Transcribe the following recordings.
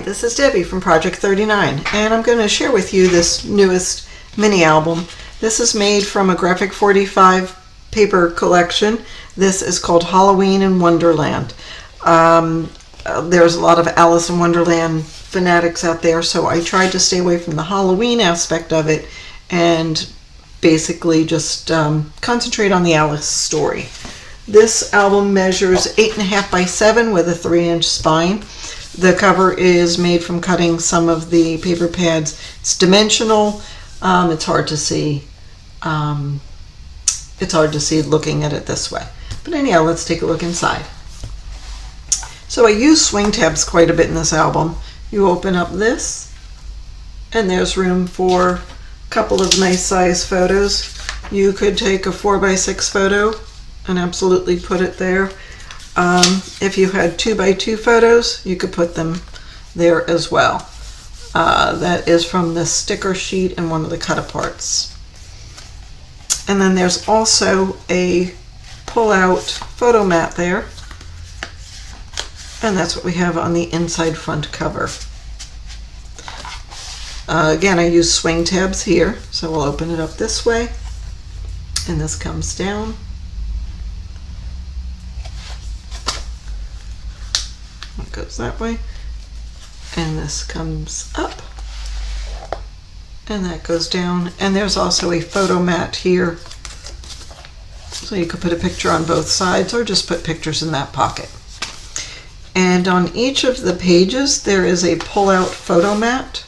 this is Debbie from Project 39, and I'm going to share with you this newest mini album. This is made from a Graphic 45 paper collection. This is called Halloween in Wonderland. There's a lot of Alice in Wonderland fanatics out there, so I tried to stay away from the Halloween aspect of it and basically just concentrate on the Alice story. This album measures 8.5 by 7 with a 3-inch spine. The cover is made from cutting some of the paper pads. It's dimensional. It's hard to see. It's hard to see looking at it this way. But anyhow, let's take a look inside. So I use swing tabs quite a bit in this album. You open up this, and there's room for a couple of nice size photos. You could take a 4x6 photo and absolutely put it there. If you had 2x2 photos, you could put them there as well. That is from the sticker sheet and one of the cut-aparts. And then there's also a pull-out photo mat there. And that's what we have on the inside front cover. Again, I use swing tabs here, so we'll open it up this way. And this comes down. It goes that way, and this comes up, and that goes down. And there's also a photo mat here, so you could put a picture on both sides or just put pictures in that pocket. And on each of the pages there is a pull-out photo mat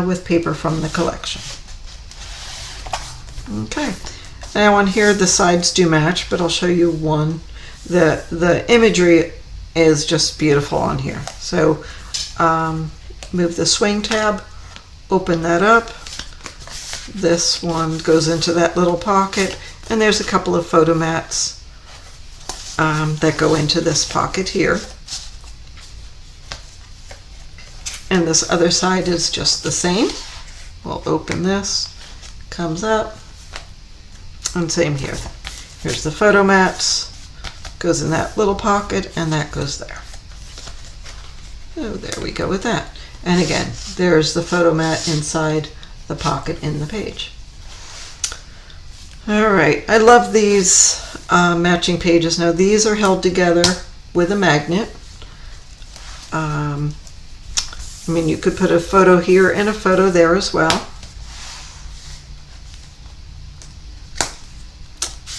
with paper from the collection. Okay, now on here the sides do match, but I'll show you one. The imagery is just beautiful on here. So move the swing tab, open that up. This one goes into that little pocket, and there's a couple of photo mats that go into this pocket here. And this other side is just the same. We'll open this, comes up, and same here. Here's the photo mats. Goes in that little pocket, and that goes there. Oh, there we go with that. And again, there's the photo mat inside the pocket in the page. All right, I love these matching pages. Now these are held together with a magnet. I mean, you could put a photo here and a photo there as well.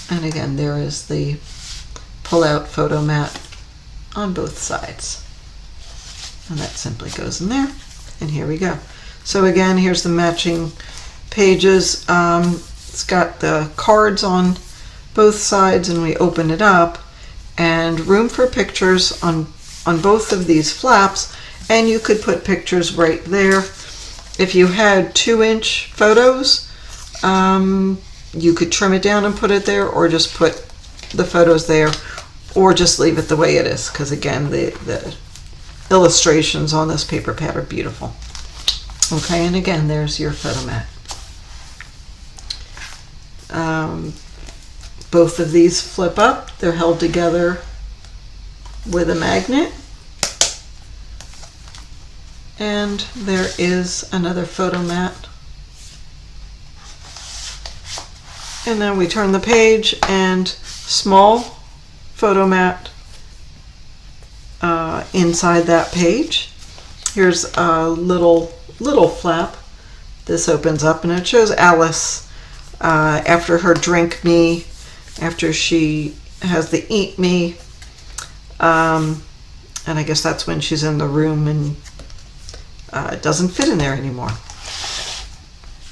And again, there is the pull-out photo mat on both sides, and that simply goes in there. And here we go. So again, here's the matching pages. It's got the cards on both sides, and we open it up, and room for pictures on both of these flaps, and you could put pictures right there. If you had 2-inch photos, you could trim it down and put it there, or just put the photos there, or just leave it the way it is, because again, the illustrations on this paper pad are beautiful. Okay, and again, there's your photo mat. Both of these flip up. They're held together with a magnet. And there is another photo mat. And then we turn the page, and small photo mat inside that page. Here's a little flap. This opens up, and it shows Alice after her drink me, after she has the eat me, and I guess that's when she's in the room and it doesn't fit in there anymore.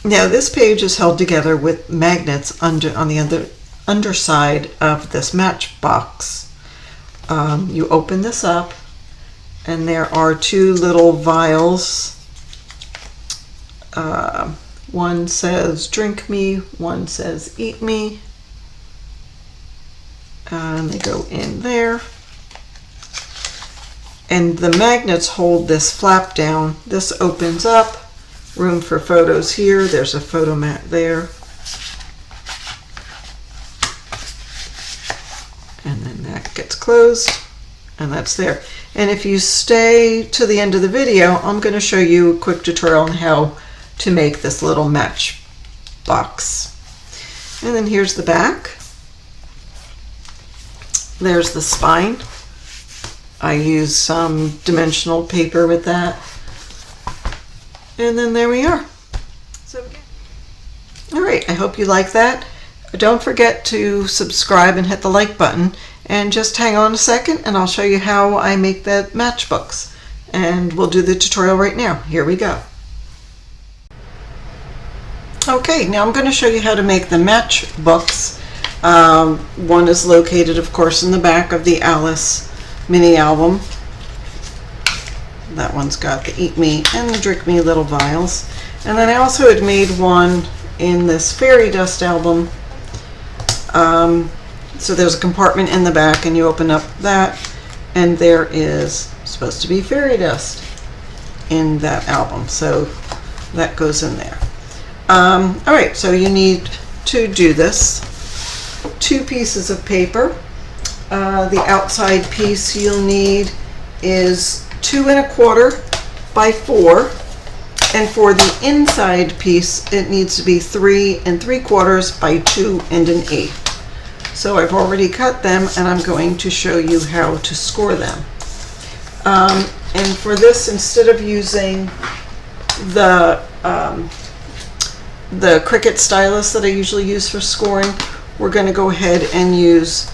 Now this page is held together with magnets on the underside of this matchbox. You open this up, and there are 2 little vials. One says drink me, one says eat me, and they go in there. And the magnets hold this flap down. This opens up, room for photos here. There's a photo mat there. And then that gets closed, and that's there. And if you stay to the end of the video, I'm going to show you a quick tutorial on how to make this little match box. And then here's the back. There's the spine. I use some dimensional paper with that. And then there we are. So, all right, I hope you like that. Don't forget to subscribe and hit the like button. And just hang on a second and I'll show you how I make the matchbooks. And we'll do the tutorial right now. Here we go. Okay, now I'm going to show you how to make the matchbooks. One is located, of course, in the back of the Alice Mini Album. That one's got the Eat Me and the Drink Me little vials. And then I also had made one in this fairy dust album. So there's a compartment in the back and you open up that and there is supposed to be fairy dust in that album. So that goes in there. Alright, so you need to do this. 2 pieces of paper. The outside piece you'll need is 2 1/4 by 4, and for the inside piece it needs to be 3 3/4 by 2 1/8. So I've already cut them and I'm going to show you how to score them. And for this, instead of using the Cricut stylus that I usually use for scoring, we're going to go ahead and use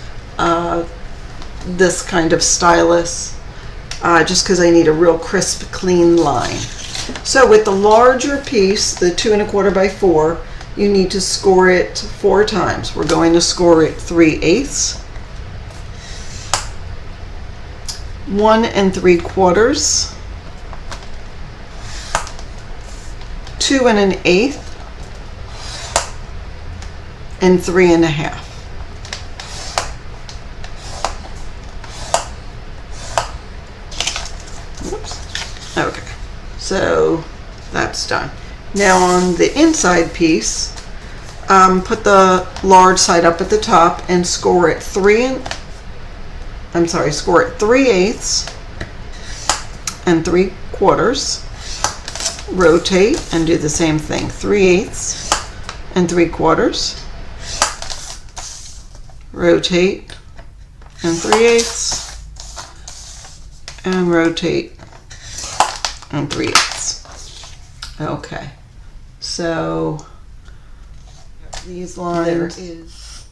this kind of stylus just because I need a real crisp, clean line. So with the larger piece, the 2 1/4 by 4, you need to score it 4 times. We're going to score it 3/8, 1 3/4, 2 1/8, and 3 1/2. Oops. Okay, so that's done. Now on the inside piece, put the large side up at the top and score it 3/8 and 3/4. Rotate and do the same thing, 3/8 and 3/4. Rotate and 3/8 and rotate and 3/8. Okay, so these lines,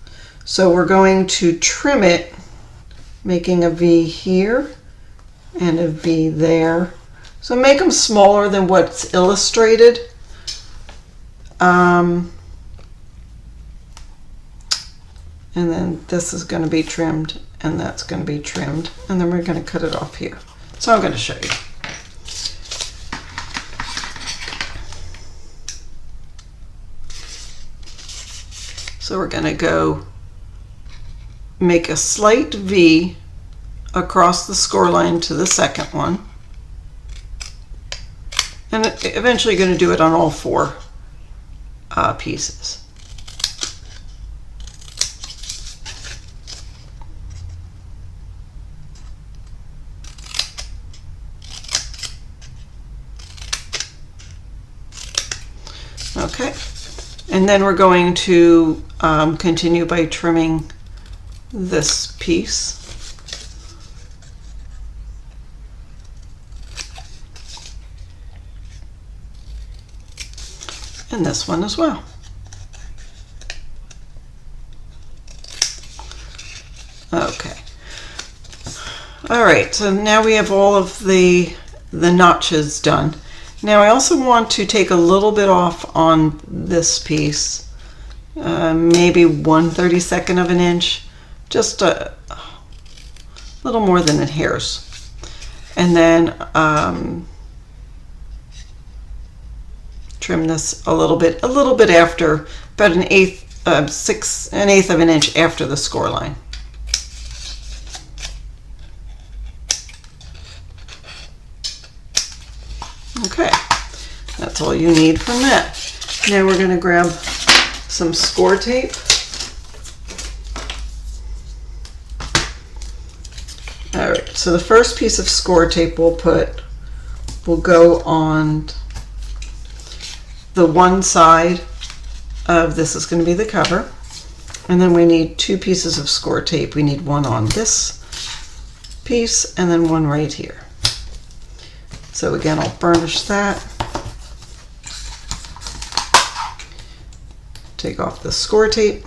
so we're going to trim it, making a V here and a V there. So make them smaller than what's illustrated. And then this is going to be trimmed and that's going to be trimmed, and then we're going to cut it off here. So I'm going to show you. So we're going to go make a slight V across the score line to the second one, and eventually going to do it on all 4 pieces. Okay, and then we're going to continue by trimming this piece. And this one as well. Okay. All right, so now we have all of the notches done. Now I also want to take a little bit off on this piece, maybe 1/32 of an inch, just a little more than it hairs. And then trim this a little bit after, about an eighth of an inch after the score line. Okay, that's all you need from that. Now we're going to grab some score tape. Alright, So the first piece of score tape will go on the one side of this is going to be the cover. And then we need 2 pieces of score tape. We need one on this piece and then one right here. So again, I'll burnish that. Take off the score tape.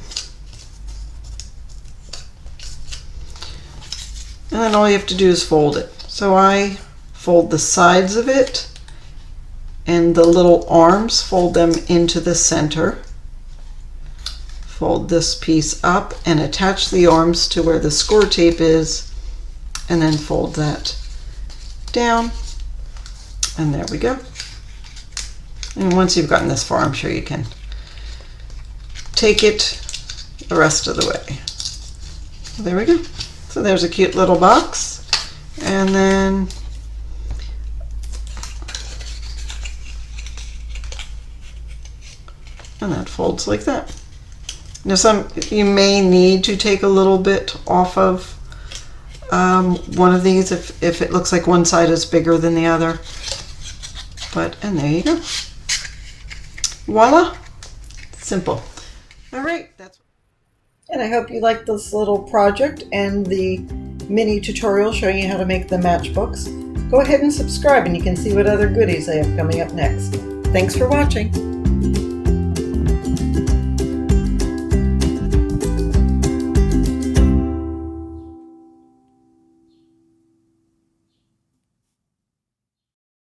And then all you have to do is fold it. So I fold the sides of it and the little arms, fold them into the center. Fold this piece up and attach the arms to where the score tape is, and then fold that down. And there we go. And once you've gotten this far, I'm sure you can take it the rest of the way. So there we go. So there's a cute little box. And then that folds like that. Now you may need to take a little bit off of one of these if it looks like one side is bigger than the other. And there you go. Voila! Simple. All right, and I hope you liked this little project and the mini tutorial showing you how to make the matchbooks. Go ahead and subscribe and you can see what other goodies I have coming up next. Thanks for watching.